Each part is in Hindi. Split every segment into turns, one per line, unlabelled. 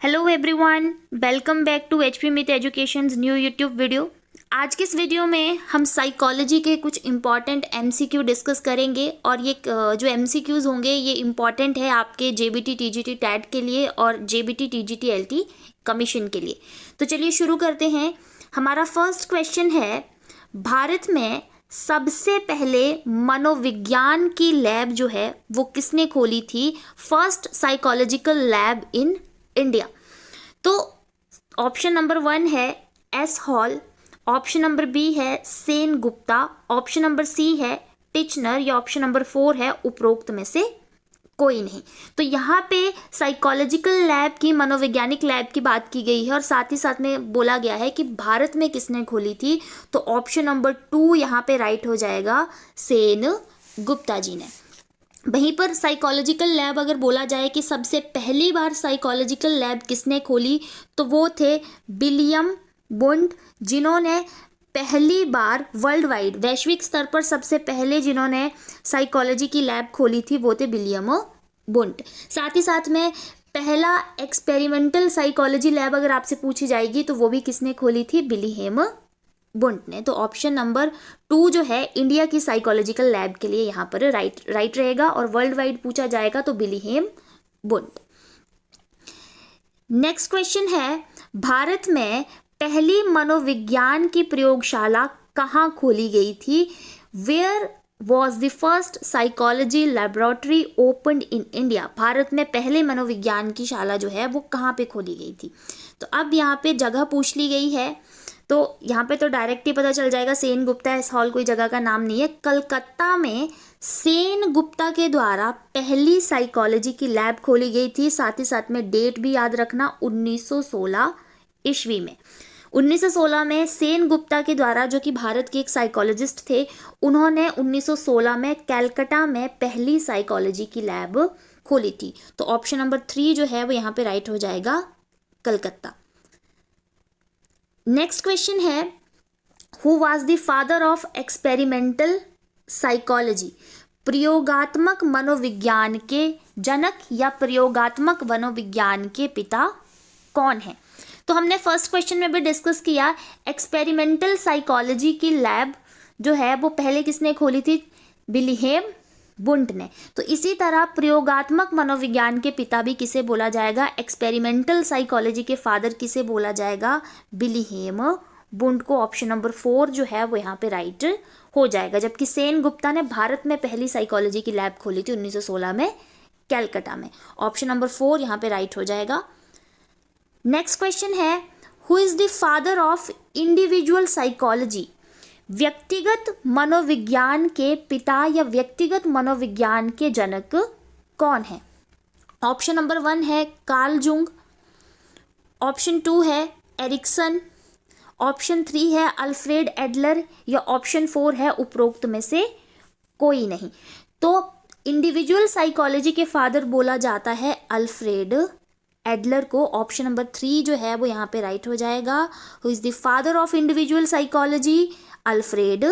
Hello everyone, welcome back to HP myth educations new YouTube video. आज के इस वीडियो में हम साइकोलॉजी के कुछ इम्पॉर्टेंट एमसीक्यू डिस्कस करेंगे और ये जो एमसीक्यूज़ होंगे ये इम्पॉर्टेंट है आपके जेबीटी टीजीटी टैट के लिए और जेबीटी टीजीटी एलटी कमीशन के लिए। तो चलिए शुरू करते हैं। हमारा फर्स्ट क्वेश्चन है, भारत में सबसे पहले मनोविज्ञान की लैब जो है वो किसने खोली थी? First psychological lab in India. तो ऑप्शन नंबर 1 है S Hall, option number B है Sen Gupta, option number C है टिचनर या ऑप्शन नंबर 4 है उपरोक्त में से कोई नहीं। तो यहाँ पे साइकोलॉजिकल लैब की, मनोवैज्ञानिक लैब की बात की गई है और साथ ही साथ में बोला गया है कि भारत में किसने खोली थी। तो ऑप्शन नंबर 2 यहाँ पे राइट हो जाएगा, सेन गुप्ता जी ने। वहीं पर साइकोलॉजिकल लैब अगर बोला जाए कि सबसे पहली बार साइकोलॉजिकल लैब किसने खोली, तो वो थे विलियम वुंड, जिन्होंने पहली बार वर्ल्ड वाइड, वैश्विक स्तर पर सबसे पहले जिन्होंने साइकोलॉजी की लैब खोली थी वो थे विलियम वुंड। साथ ही साथ में पहला एक्सपेरिमेंटल साइकोलॉजी लैब अगर आपसे पूछी जाएगी तो वो भी किसने खोली थी? विलियम वुंड ने। तो ऑप्शन नंबर 2 जो है इंडिया की साइकोलॉजिकल लैब के लिए यहाँ पर राइट रहेगा और वर्ल्ड वाइड पूछा जाएगा तो विलियम वुंड। नेक्स्ट क्वेश्चन है, भारत में पहली मनोविज्ञान की प्रयोगशाला कहाँ खोली गई थी? Where was the first psychology laboratory opened in India? Bharat में पहले मनोविज्ञान की शाला जो है वो कहाँ पे खोली गई थी? तो अब यहाँ पे जगह पूछ ली गई है, तो यहाँ पे तो डायरेक्ट ही पता चल जाएगा, सेन गुप्ता एस हॉल कोई जगह का नाम नहीं है। कलकत्ता में सेन गुप्ता के द्वारा पहली साइकोलॉजी की लैब खोली गई थी। साथ ही साथ में डेट भी याद रखना, 1916 ईस्वी में। 1916 में सेन गुप्ता के द्वारा, जो कि भारत के एक साइकोलॉजिस्ट थे, उन्होंने 1916 में कैलकाटा में पहली साइकोलॉजी की लैब खोली थी। तो ऑप्शन नंबर 3 जो है वो यहाँ पे राइट हो जाएगा, कलकत्ता। नेक्स्ट क्वेश्चन है, who was the father of experimental psychology? प्रयोगात्मक मनोविज्ञान के जनक या प्रयोगात्मक मनोविज्ञान के पिता कौन है? तो हमने फर्स्ट क्वेश्चन में भी डिस्कस किया, एक्सपेरिमेंटल साइकोलॉजी की लैब जो है वो पहले किसने खोली थी? विलियम वुंड ने। तो इसी तरह प्रयोगात्मक मनोविज्ञान के पिता भी किसे बोला जाएगा? एक्सपेरिमेंटल साइकोलॉजी के फादर किसे बोला जाएगा? विलियम वुंड को। ऑप्शन नंबर 4 जो है वो यहाँ पे राइट हो जाएगा। जबकि सेन गुप्ता ने भारत में पहली साइकोलॉजी की लैब खोली थी 1916 में कैलकाटा में। ऑप्शन नंबर 4 यहाँ पे राइट हो जाएगा। नेक्स्ट क्वेश्चन है, who is the father of individual psychology? व्यक्तिगत मनोविज्ञान के पिता या व्यक्तिगत मनोविज्ञान के जनक कौन है? ऑप्शन नंबर 1 है कार्ल जुंग, ऑप्शन 2 है एरिक्सन, ऑप्शन 3 है अल्फ्रेड एडलर या ऑप्शन 4 है उपरोक्त में से कोई नहीं। तो इंडिविजुअल साइकोलॉजी के फादर बोला जाता है अल्फ्रेड एडलर को। ऑप्शन नंबर 3 जो है वो यहाँ पे राइट हो जाएगा, who is the father of individual psychology? Alfred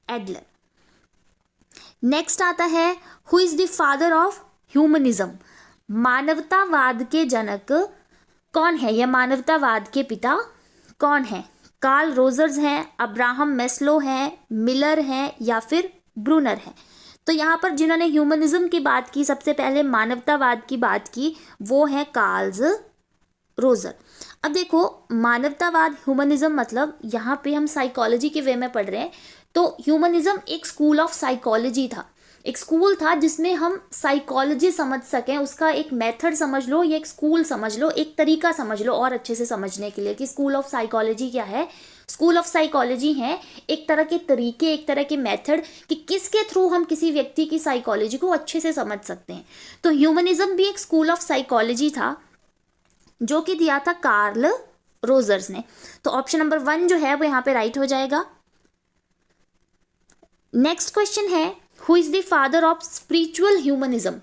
Adler. Next आता है, who is the father of humanism? मानवतावाद के जनक कौन है या मानवतावाद के पिता कौन है? कार्ल रोजर्स हैं, अब्राहम मैस्लो हैं, मिलर हैं या फिर ब्रूनर हैं? तो यहाँ पर जिन्होंने ह्यूमनिज्म की बात की, सबसे पहले मानवतावाद की बात की, वो है कार्ल रोजर। अब देखो, मानवतावाद, ह्यूमनिज्म मतलब यहाँ पे हम साइकोलॉजी के वे में पढ़ रहे हैं। तो ह्यूमनिज्म एक स्कूल ऑफ साइकोलॉजी था, एक स्कूल था जिसमें हम साइकोलॉजी समझ सकें, उसका एक मेथड समझ लो, ये एक स्कूल समझ लो, एक तरीका समझ लो और अच्छे से समझने के लिए कि स्कूल ऑफ साइकोलॉजी क्या है। स्कूल ऑफ साइकोलॉजी है एक तरह के तरीके, एक तरह के मेथड कि किसके थ्रू हम किसी व्यक्ति की साइकोलॉजी को अच्छे से समझ सकते हैं। तो ह्यूमनिज्म भी एक स्कूल ऑफ साइकोलॉजी था जो कि दिया था कार्ल रोजर्स ने। तो ऑप्शन नंबर 1 जो है वो यहाँ पे राइट हो जाएगा। नेक्स्ट क्वेश्चन है, who is the father of spiritual humanism?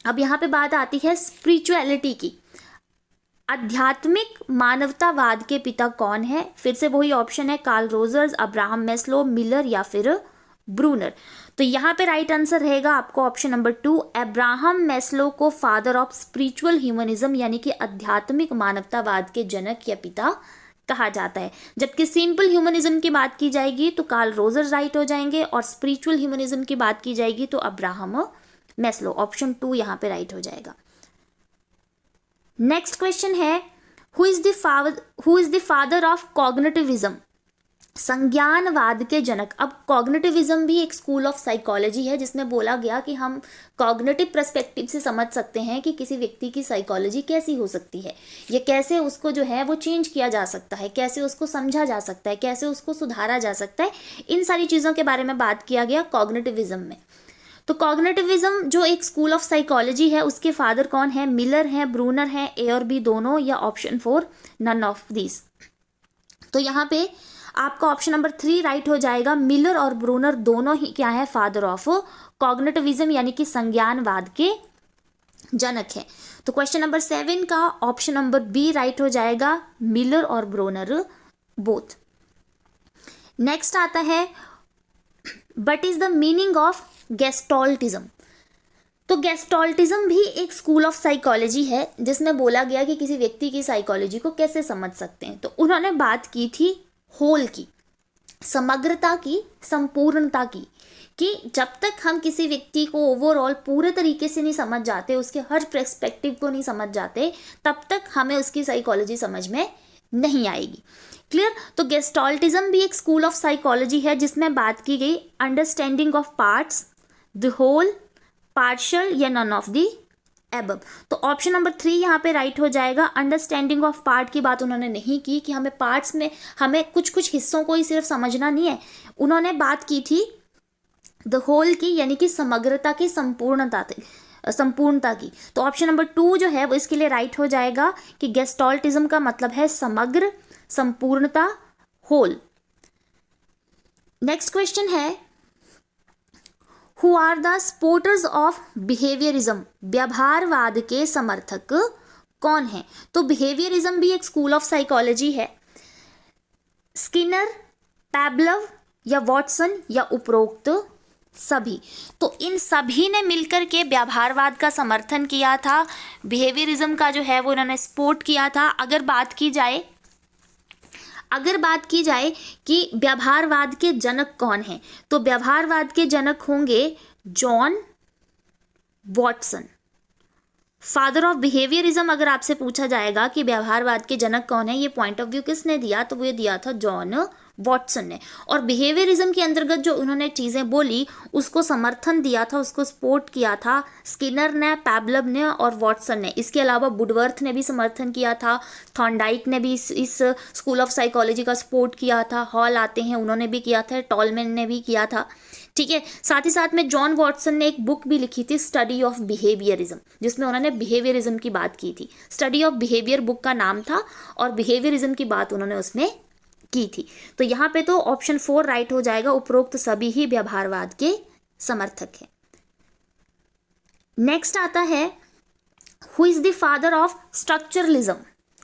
अब यहाँ पे बात आती है स्पिरिचुअलिटी की। आध्यात्मिक मानवतावाद के पिता कौन है? फिर से वही ऑप्शन है, Carl Rogers, Abraham Maslow, Miller या फिर ब्रूनर। तो यहाँ पे राइट आंसर रहेगा आपको ऑप्शन नंबर 2, अब्राहम मैस्लो को फादर ऑफ स्पिरिचुअल ह्यूमनिज्म यानी कि आध्यात्मिक मानवतावाद के जनक या पिता कहा जाता है। जबकि सिंपल ह्यूमनिज्म की बात की जाएगी तो कार्ल रोजर राइट हो जाएंगे, और स्पिरिचुअल ह्यूमनिज्म की बात की जाएगी तो अब्राहम मैस्लो, ऑप्शन 2 यहाँ पे राइट हो जाएगा। नेक्स्ट क्वेश्चन है, who is the father of cognitivism, संज्ञानवाद के जनक। अब कॉग्निटिविज्म भी एक स्कूल ऑफ साइकोलॉजी है जिसमें बोला गया कि हम कॉग्निटिव पर्सपेक्टिव से समझ सकते हैं कि किसी व्यक्ति की साइकोलॉजी कैसी हो सकती है, या कैसे उसको जो है वो चेंज किया जा सकता है, कैसे उसको समझा जा सकता है, कैसे उसको सुधारा जा सकता है। इन सारी चीज़ों के बारे में बात किया गया कॉग्निटिविज्म में। तो कॉग्निटिविज्म जो एक स्कूल ऑफ साइकोलॉजी है उसके फादर कौन है, मिलर हैं, ब्रूनर हैं, ए और बी दोनों, या ऑप्शन 4 नन ऑफ दिस। तो यहाँ पे आपका ऑप्शन नंबर 3 राइट हो जाएगा। मिलर और ब्रूनर दोनों ही क्या है, फादर ऑफ कॉग्निटिविज्म यानी कि संज्ञानवाद के जनक है। तो क्वेश्चन नंबर 7 का ऑप्शन नंबर बी राइट हो जाएगा, मिलर और ब्रूनर बोथ। नेक्स्ट आता है, what is the meaning of gestaltism. तो गेस्टॉल्टिज्म भी एक स्कूल ऑफ साइकोलॉजी है जिसमें बोला गया कि किसी व्यक्ति की साइकोलॉजी को कैसे समझ सकते हैं। तो उन्होंने बात की थी होल की, समग्रता की, संपूर्णता की, कि जब तक हम किसी व्यक्ति को ओवरऑल पूरे तरीके से नहीं समझ जाते, उसके हर पर्सपेक्टिव को नहीं समझ जाते, तब तक हमें उसकी साइकोलॉजी समझ में नहीं आएगी। क्लियर। तो गेस्टॉल्टिज्म भी एक स्कूल ऑफ साइकोलॉजी है जिसमें बात की गई understanding of parts, the whole, partial या नन ऑफ द एबव। तो ऑप्शन नंबर 3 यहाँ पे राइट हो जाएगा। अंडरस्टैंडिंग ऑफ पार्ट की बात उन्होंने नहीं की कि हमें पार्ट्स में हमें कुछ कुछ हिस्सों को ही सिर्फ समझना नहीं है, उन्होंने बात की थी द होल की, यानी कि समग्रता की, संपूर्णता की। तो ऑप्शन नंबर 2 जो है वो इसके लिए राइट हो जाएगा कि गेस्टॉल्टिज्म का मतलब है समग्र, संपूर्णता, होल। नेक्स्ट क्वेश्चन है, who are the supporters of behaviourism, व्यवहारवाद के समर्थक कौन है। तो बिहेवियरिज्म भी एक स्कूल ऑफ साइकोलॉजी है। स्किनर, पैब्लव या वॉटसन या उपरोक्त सभी। तो इन सभी ने मिलकर के व्यवहारवाद का समर्थन किया था, बिहेवियरिज्म का जो है वो उन्होंने सपोर्ट किया था। अगर बात की जाए कि व्यवहारवाद के जनक कौन हैं, तो व्यवहारवाद के जनक होंगे John Watson. Father of behaviourism अगर आपसे पूछा जाएगा कि व्यवहारवाद के जनक कौन है, ये पॉइंट ऑफ व्यू किसने दिया, तो वो दिया था जॉन वॉटसन ने। और बिहेवियरिज्म के अंतर्गत जो उन्होंने चीज़ें बोली उसको समर्थन दिया था, उसको सपोर्ट किया था स्किनर ने, पैब्लव ने और वॉटसन ने। इसके अलावा वुडवर्थ ने भी समर्थन किया था, थॉर्नडाइक ने भी इस स्कूल ऑफ साइकोलॉजी का सपोर्ट किया था, हॉल आते हैं उन्होंने भी किया था, टॉलमैन ने भी किया था। ठीक है। साथ ही साथ में जॉन वॉटसन ने एक बुक भी लिखी थी, स्टडी ऑफ बिहेवियरिज्म, जिसमें उन्होंने बिहेवियरिज्म की बात की थी। स्टडी ऑफ बिहेवियर बुक का नाम था और बिहेवियरिज्म की बात उन्होंने उसमें की थी। तो यहाँ पे तो ऑप्शन 4 राइट हो जाएगा, उपरोक्त सभी ही व्यवहारवाद के समर्थक हैं। नेक्स्ट आता है, who is the father of structuralism,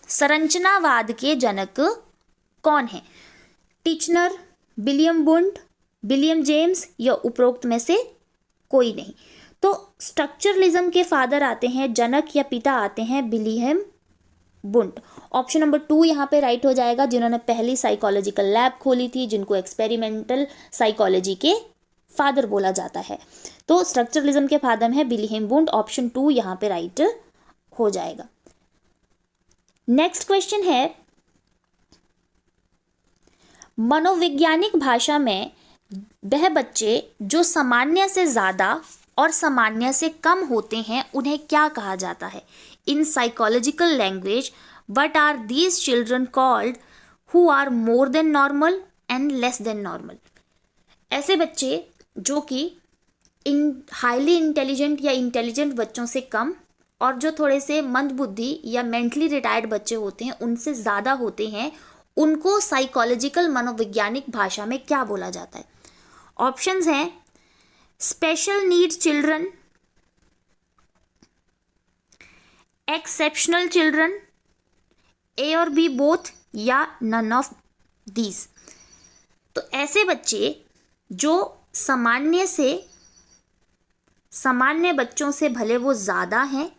संरचनावाद के जनक कौन है। Titchener, William Wundt, William James या उपरोक्त में से कोई नहीं। तो स्ट्रक्चरलिज्म के फादर आते हैं, जनक या पिता आते हैं विलियम बुंड। ऑप्शन नंबर 2 यहाँ पे राइट हो जाएगा, जिन्होंने पहली साइकोलॉजिकल लैब खोली थी, जिनको एक्सपेरिमेंटल साइकोलॉजी के फादर बोला जाता है। तो स्ट्रक्चरलिज्म के फादर हैं विलियम बुंड, ऑप्शन 2 यहाँ पे राइट हो जाएगा। नेक्स्ट क्वेश्चन है, मनोवैज्ञानिक भाषा में वह बच्चे जो सामान्य से ज़्यादा और सामान्य से कम होते हैं उन्हें क्या कहा जाता है। In psychological language what are these children called who are more than normal and less than normal. ऐसे बच्चे जो कि हाईली इंटेलिजेंट या इंटेलिजेंट बच्चों से कम और जो थोड़े से मंदबुद्धि या मेंटली रिटायर्ड बच्चे होते हैं उनसे ज़्यादा होते हैं, उनको साइकोलॉजिकल मनोवैज्ञानिक भाषा में क्या बोला जाता है। ऑप्शंस हैं special needs children, exceptional children, A और बी बोथ या नन ऑफ दीज। तो ऐसे बच्चे जो सामान्य बच्चों से भले वो ज़्यादा हैं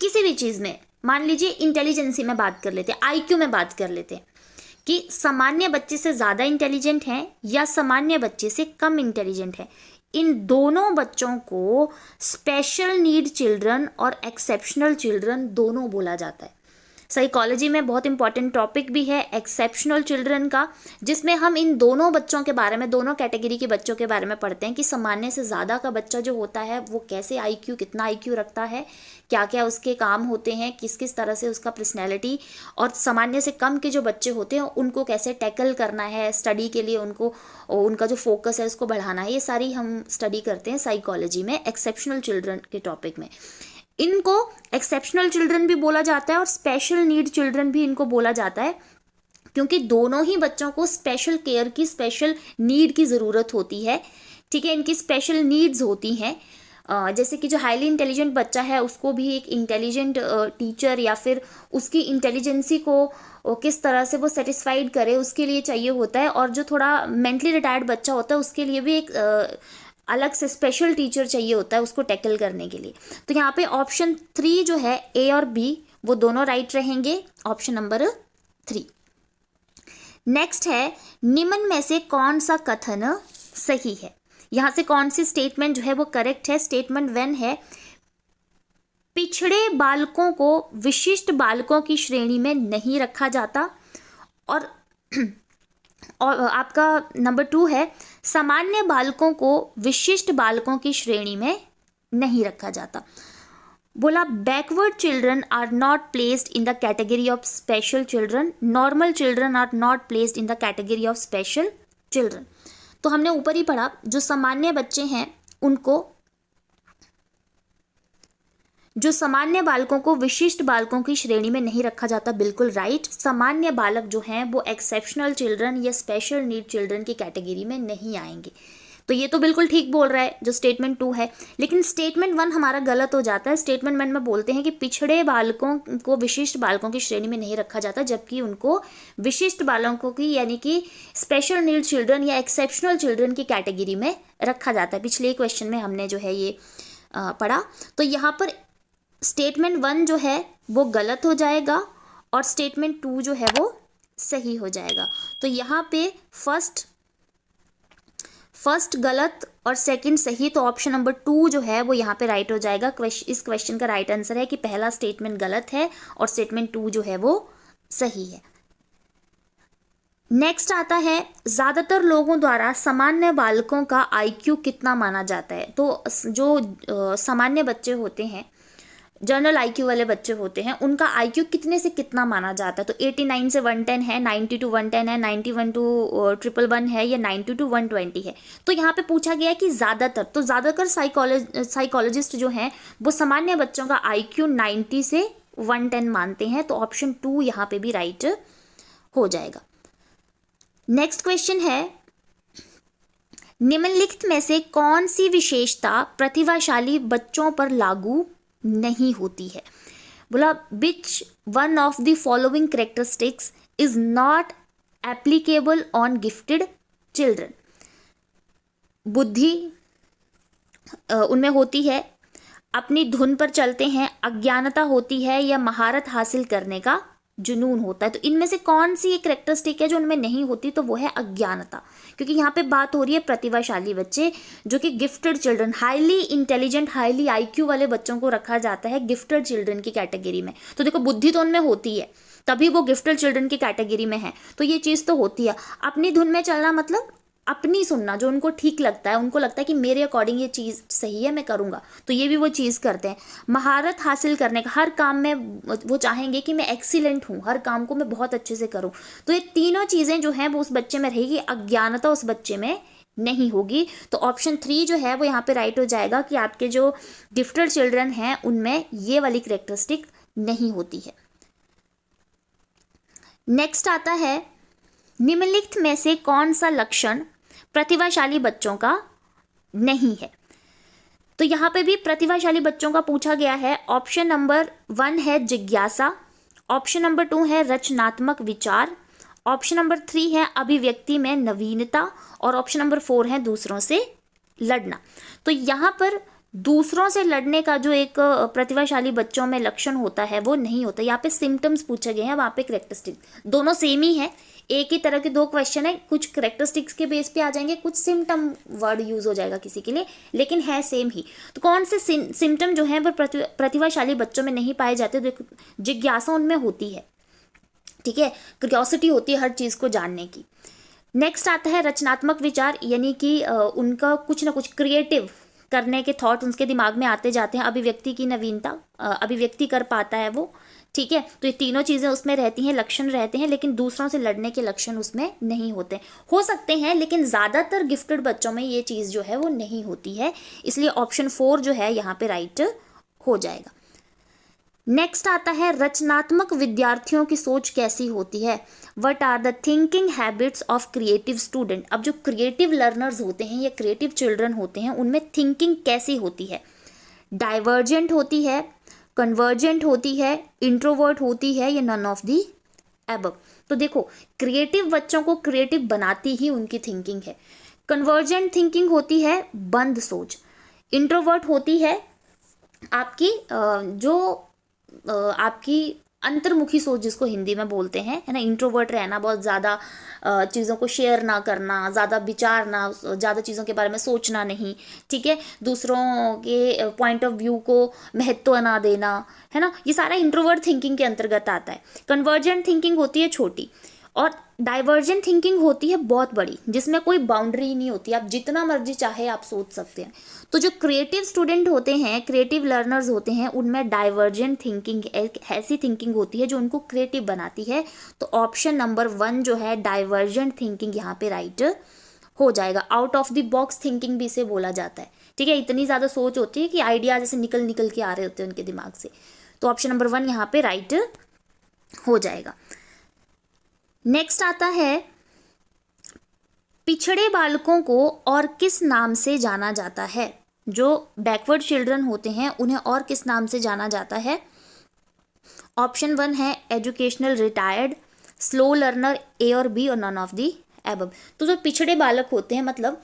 किसी भी चीज़ में, मान लीजिए इंटेलिजेंसी में बात कर लेते हैं, आईक्यू में बात कर लेते हैं कि सामान्य बच्चे से ज़्यादा इंटेलिजेंट हैं या सामान्य बच्चे से कम इंटेलिजेंट है, इन दोनों बच्चों को स्पेशल नीड चिल्ड्रन और एक्सेप्शनल चिल्ड्रन दोनों बोला जाता है। साइकोलॉजी में बहुत इंपॉर्टेंट टॉपिक भी है एक्सेप्शनल चिल्ड्रन का, जिसमें हम इन दोनों बच्चों के बारे में, दोनों कैटेगरी के बच्चों के बारे में पढ़ते हैं कि सामान्य से ज़्यादा का बच्चा जो होता है वो कैसे आईक्यू, कितना आईक्यू रखता है, क्या क्या उसके काम होते हैं, किस किस तरह से उसका पर्सनैलिटी, और सामान्य से कम के जो बच्चे होते हैं उनको कैसे टैकल करना है, स्टडी के लिए उनको, उनका जो फोकस है उसको बढ़ाना है, ये सारी हम स्टडी करते हैं साइकोलॉजी में एक्सेप्शनल चिल्ड्रन के टॉपिक में। इनको एक्सेप्शनल चिल्ड्रन भी बोला जाता है और स्पेशल नीड चिल्ड्रन भी इनको बोला जाता है, क्योंकि दोनों ही बच्चों को स्पेशल केयर की, स्पेशल नीड की ज़रूरत होती है। ठीक है, इनकी स्पेशल नीड्स होती हैं। जैसे कि जो हाईली इंटेलिजेंट बच्चा है उसको भी एक इंटेलिजेंट टीचर या फिर उसकी इंटेलिजेंसी को किस तरह से वो सेटिस्फाइड करे उसके लिए चाहिए होता है, और जो थोड़ा मेंटली रिटायर्ड बच्चा होता है उसके लिए भी एक अलग से स्पेशल टीचर चाहिए होता है उसको टैकल करने के लिए। तो यहाँ पे ऑप्शन 3 जो है ए और बी वो दोनों राइट रहेंगे, ऑप्शन नंबर 3। नेक्स्ट है, निम्न में से कौन सा कथन सही है? यहाँ से कौन सी स्टेटमेंट जो है वो करेक्ट है? स्टेटमेंट 1 है, पिछड़े बालकों को विशिष्ट बालकों की श्रेणी में नहीं रखा जाता, और आपका नंबर 2 है, सामान्य बालकों को विशिष्ट बालकों की श्रेणी में नहीं रखा जाता। बोला, backward children are not placed in the category of special children, normal children are not placed in the category of special children. तो हमने ऊपर ही पढ़ा, जो सामान्य बच्चे हैं उनको, जो सामान्य बालकों को विशिष्ट बालकों की श्रेणी में नहीं रखा जाता, बिल्कुल राइट। सामान्य बालक जो हैं वो एक्सेप्शनल चिल्ड्रन या स्पेशल नीड चिल्ड्रन की कैटेगरी में नहीं आएंगे। तो ये तो बिल्कुल ठीक बोल रहा है जो स्टेटमेंट 2 है, लेकिन स्टेटमेंट 1 हमारा गलत हो जाता है। स्टेटमेंट 1 में बोलते हैं कि पिछड़े बालकों को विशिष्ट बालकों की श्रेणी में नहीं रखा जाता, जबकि उनको विशिष्ट बालकों की यानी कि स्पेशल नीड चिल्ड्रन या एक्सेप्शनल चिल्ड्रन की कैटेगरी में रखा जाता है। पिछले क्वेश्चन में हमने जो है ये पढ़ा। तो यहाँ पर स्टेटमेंट 1 जो है वो गलत हो जाएगा और स्टेटमेंट 2 जो है वो सही हो जाएगा। तो यहाँ पे फर्स्ट गलत और सेकंड सही, तो ऑप्शन नंबर 2 जो है वो यहाँ पे राइट हो जाएगा। इस क्वेश्चन का राइट आंसर है कि पहला स्टेटमेंट गलत है और स्टेटमेंट 2 जो है वो सही है। नेक्स्ट आता है, ज़्यादातर लोगों द्वारा सामान्य बालकों का आईक्यू कितना माना जाता है? तो जो सामान्य बच्चे होते हैं, जनरल आईक्यू वाले बच्चे होते हैं, उनका आईक्यू कितने से कितना माना जाता है? तो 89 से 110 है, 90 to 110 है, 91 to 111 है, या 90 to 120 है। तो यहाँ पे पूछा गया है कि ज़्यादातर, तो ज़्यादातर साइकोलॉजिस्ट जो हैं वो सामान्य बच्चों का आईक्यू 90 से 110 मानते हैं। तो ऑप्शन 2 यहाँ पे भी राइट हो जाएगा। नेक्स्ट क्वेश्चन है, निम्नलिखित में से कौन सी विशेषता प्रतिभाशाली बच्चों पर लागू नहीं होती है? बोला, which one of the following characteristics is not applicable on gifted children? बुद्धि उनमें होती है, अपनी धुन पर चलते हैं, अज्ञानता होती है, या महारत हासिल करने का जुनून होता है। तो इनमें से कौन सी एक कैरेक्टरिस्टिक है जो उनमें नहीं होती? तो वो है अज्ञानता, क्योंकि यहाँ पे बात हो रही है प्रतिभाशाली बच्चे जो कि gifted children, highly intelligent, highly IQ वाले बच्चों को रखा जाता है गिफ्टेड चिल्ड्रन की कैटेगरी में। तो देखो, बुद्धि तो उनमें होती है तभी वो गिफ्टेड चिल्ड्रन की कैटेगरी में है, तो ये चीज़ तो होती है। अपनी धुन में चलना मतलब अपनी सुनना, जो उनको ठीक लगता है, उनको लगता है कि मेरे अकॉर्डिंग ये चीज़ सही है, मैं करूँगा, तो ये भी वो चीज़ करते हैं। महारत हासिल करने का, हर काम में वो चाहेंगे कि मैं एक्सीलेंट हूँ, हर काम को मैं बहुत अच्छे से करूँ। तो ये तीनों चीज़ें जो हैं वो उस बच्चे में रहेगी, अज्ञानता उस बच्चे में नहीं होगी। तो ऑप्शन 3 जो है वो यहाँ पे राइट हो जाएगा कि आपके जो गिफ्टेड चिल्ड्रन हैं उनमें ये वाली कैरेक्टरिस्टिक नहीं होती है। नेक्स्ट आता है, निम्नलिखित में से कौन सा लक्षण प्रतिभाशाली बच्चों का नहीं है? तो यहाँ पे भी प्रतिभाशाली बच्चों का पूछा गया है। ऑप्शन नंबर 1 है जिज्ञासा, ऑप्शन नंबर 2 है रचनात्मक विचार, ऑप्शन नंबर 3 है अभिव्यक्ति में नवीनता, और ऑप्शन नंबर 4 है दूसरों से लड़ना। तो यहाँ पर दूसरों से लड़ने का जो एक प्रतिभाशाली बच्चों में लक्षण होता है वो नहीं होता। यहाँ पे सिम्टम्स पूछे गए हैं, वहाँ पे करेक्टरिस्टिक, दोनों सेम ही है, एक ही तरह के दो क्वेश्चन है, कुछ करेक्टरिस्टिक्स के बेस पे आ जाएंगे, कुछ सिम्टम वर्ड यूज हो जाएगा किसी के लिए, लेकिन है सेम ही। तो कौन से सिम्टम जो है वो प्रतिभाशाली बच्चों में नहीं पाए जाते? देखो, जिज्ञासा उनमें होती है, ठीक है, क्यूरियोसिटी होती है हर चीज़ को जानने की। नेक्स्ट आता है रचनात्मक विचार, यानी कि उनका कुछ ना कुछ क्रिएटिव करने के थॉट उनके दिमाग में आते जाते हैं। अभिव्यक्ति की नवीनता, अभिव्यक्ति कर पाता है वो, ठीक है। तो ये तीनों चीज़ें उसमें रहती हैं, लक्षण रहते हैं, लेकिन दूसरों से लड़ने के लक्षण उसमें नहीं होते। हो सकते हैं, लेकिन ज़्यादातर गिफ्टेड बच्चों में ये चीज़ जो है वो नहीं होती है, इसलिए ऑप्शन 4 जो है यहाँ पे राइट हो जाएगा। नेक्स्ट आता है रचनात्मक विद्यार्थियों की सोच कैसी होती है? What are the thinking habits of creative student. अब जो क्रिएटिव लर्नर्स होते हैं या क्रिएटिव चिल्ड्रन होते हैं, उनमें थिंकिंग कैसी होती है? डाइवर्जेंट होती है, कन्वर्जेंट होती है, इंट्रोवर्ट होती है, या नन ऑफ दी एबव। तो देखो, क्रिएटिव बच्चों को क्रिएटिव बनाती ही उनकी थिंकिंग है। कन्वर्जेंट थिंकिंग होती है बंद सोच। इंट्रोवर्ट होती है आपकी आपकी अंतर्मुखी सोच, जिसको हिंदी में बोलते हैं, है ना। इंट्रोवर्ट रहना, बहुत ज़्यादा चीज़ों को शेयर ना करना, ज़्यादा विचार ना, ज़्यादा चीज़ों के बारे में सोचना नहीं, ठीक है, दूसरों के पॉइंट ऑफ व्यू को महत्व ना देना, है ना, ये सारा इंट्रोवर्ट थिंकिंग के अंतर्गत आता है। कन्वर्जेंट थिंकिंग होती है छोटी, और डाइवर्जेंट थिंकिंग होती है बहुत बड़ी, जिसमें कोई बाउंड्री नहीं होती, आप जितना मर्जी चाहे आप सोच सकते हैं। तो जो क्रिएटिव स्टूडेंट होते हैं, क्रिएटिव लर्नर्स होते हैं, उनमें डाइवर्जेंट थिंकिंग, एक ऐसी थिंकिंग होती है जो उनको क्रिएटिव बनाती है। तो ऑप्शन नंबर 1 जो है डाइवर्जेंट थिंकिंग यहाँ पे राइट हो जाएगा। Out of the box thinking भी इसे बोला जाता है, ठीक है। इतनी ज़्यादा सोच होती है कि आइडिया जैसे निकल के आ रहे होते हैं उनके दिमाग से। तो ऑप्शन नंबर 1 यहाँ पे राइट हो जाएगा। नेक्स्ट आता है पिछड़े बालकों को और किस नाम से जाना जाता है? जो बैकवर्ड चिल्ड्रन होते हैं उन्हें और किस नाम से जाना जाता है? ऑप्शन 1 है एजुकेशनल रिटायर्ड, स्लो लर्नर, ए और बी, और नन ऑफ दी एबव। तो जो पिछड़े बालक होते हैं, मतलब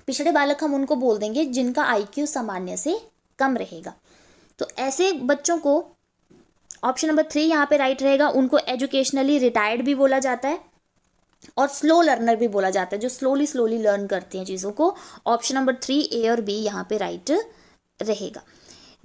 पिछड़े बालक हम उनको बोल देंगे जिनका IQ सामान्य से कम रहेगा। तो ऐसे बच्चों को ऑप्शन नंबर 3 यहाँ पे राइट रहेगा। उनको एजुकेशनली रिटायर्ड भी बोला जाता है और स्लो लर्नर भी बोला जाता है, जो स्लोली लर्न करते हैं चीज़ों को। ऑप्शन नंबर 3 ए और बी यहाँ पे राइट रहेगा।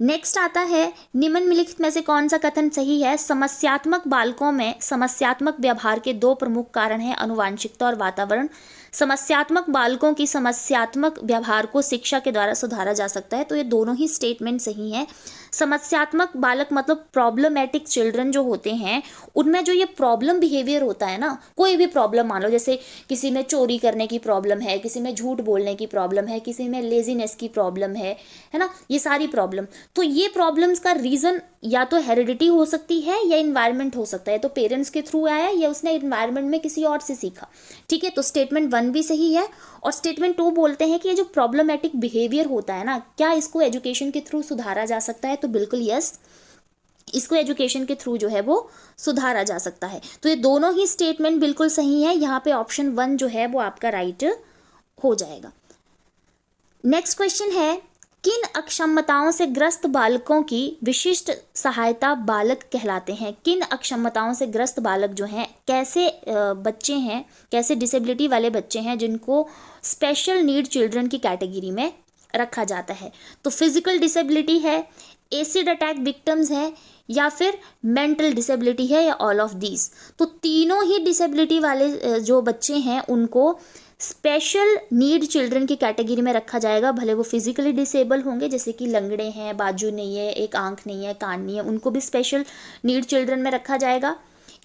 नेक्स्ट आता है निम्नलिखित में से कौन सा कथन सही है? समस्यात्मक बालकों में समस्यात्मक व्यवहार के 2 प्रमुख कारण हैं, आनुवांशिकता और वातावरण। समस्यात्मक बालकों की समस्यात्मक व्यवहार को शिक्षा के द्वारा सुधारा जा सकता है। तो ये दोनों ही स्टेटमेंट सही हैं। समस्यात्मक बालक मतलब प्रॉब्लमेटिक चिल्ड्रन जो होते हैं, उनमें जो ये प्रॉब्लम बिहेवियर होता है ना, कोई भी प्रॉब्लम मान लो, जैसे किसी में चोरी करने की प्रॉब्लम है, किसी में झूठ बोलने की प्रॉब्लम है, किसी में लेजीनेस की प्रॉब्लम है ना, ये सारी प्रॉब्लम। तो ये प्रॉब्लम्स का रीज़न या तो हेरिडिटी हो सकती है या इन्वायरमेंट हो सकता है। तो पेरेंट्स के थ्रू आया या उसने इन्वायरमेंट में किसी और से सीखा, ठीक है। तो स्टेटमेंट 1 भी सही है। और स्टेटमेंट 2 बोलते हैं कि ये जो प्रॉब्लमेटिक बिहेवियर होता है ना, क्या इसको एजुकेशन के थ्रू सुधारा जा सकता है? तो बिल्कुल यस, इसको एजुकेशन के थ्रू जो है वो सुधारा जा सकता है। तो ये दोनों ही स्टेटमेंट बिल्कुल सही है। यहाँ पे ऑप्शन 1 जो है वो आपका राइट हो जाएगा। नेक्स्ट क्वेश्चन है किन अक्षमताओं से ग्रस्त बालकों की विशिष्ट सहायता बालक कहलाते हैं? किन अक्षमताओं से ग्रस्त बालक जो हैं, कैसे बच्चे हैं, कैसे डिसेबिलिटी वाले बच्चे हैं जिनको स्पेशल नीड चिल्ड्रन की कैटेगरी में रखा जाता है? तो फिजिकल डिसेबिलिटी है, एसिड अटैक विक्टिम्स है, या फिर मेंटल डिसेबिलिटी है, या ऑल ऑफ दीज। तो तीनों ही डिसेबिलिटी वाले जो बच्चे हैं उनको स्पेशल नीड चिल्ड्रन की कैटेगरी में रखा जाएगा। भले वो फिजिकली डिसेबल होंगे, जैसे कि लंगड़े हैं, बाजू नहीं है, एक आंख नहीं है, कान नहीं है, उनको भी स्पेशल नीड चिल्ड्रन में रखा जाएगा।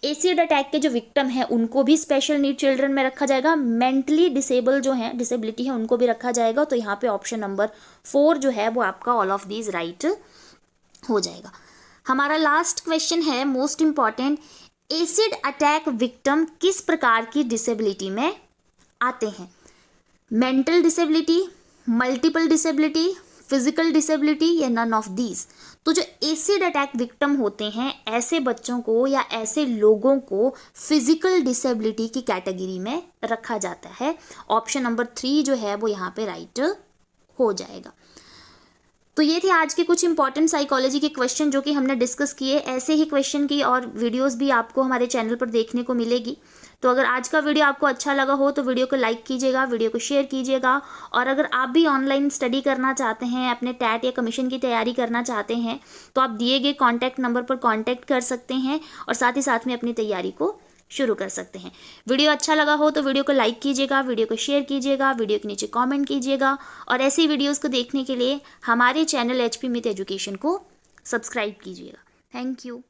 एसिड अटैक के जो विक्टिम हैं उनको भी स्पेशल नीड चिल्ड्रन में रखा जाएगा। मेंटली डिसेबल जो हैं, डिसेबिलिटी है, उनको भी रखा जाएगा। तो यहाँ पे ऑप्शन नंबर 4 जो है वो आपका ऑल ऑफ दीज राइट हो जाएगा। हमारा लास्ट क्वेश्चन है most important, acid attack victim किस प्रकार की डिसेबिलिटी में आते हैं? Mental disability, multiple disability, physical disability या नन ऑफ दीज। तो जो एसिड अटैक विक्टिम होते हैं ऐसे बच्चों को या ऐसे लोगों को फिजिकल डिसेबिलिटी की कैटेगरी में रखा जाता है। ऑप्शन नंबर 3 जो है वो यहाँ पे राइट हो जाएगा। तो ये थे आज के कुछ इंपॉर्टेंट साइकोलॉजी के क्वेश्चन जो कि हमने डिस्कस किए। ऐसे ही क्वेश्चन की और वीडियोस भी आपको हमारे चैनल पर देखने को मिलेगी। तो अगर आज का वीडियो आपको अच्छा लगा हो तो वीडियो को लाइक कीजिएगा, वीडियो को शेयर कीजिएगा। और अगर आप भी ऑनलाइन स्टडी करना चाहते हैं, अपने टैट या कमीशन की तैयारी करना चाहते हैं, तो आप दिए गए कॉन्टैक्ट नंबर पर कॉन्टैक्ट कर सकते हैं और साथ ही साथ में अपनी तैयारी को शुरू कर सकते हैं। वीडियो अच्छा लगा हो तो वीडियो को लाइक कीजिएगा, वीडियो को शेयर कीजिएगा, वीडियो के नीचे कमेंट कीजिएगा और ऐसी वीडियोस को देखने के लिए हमारे चैनल HP मिथ एजुकेशन को सब्सक्राइब कीजिएगा। Thank you.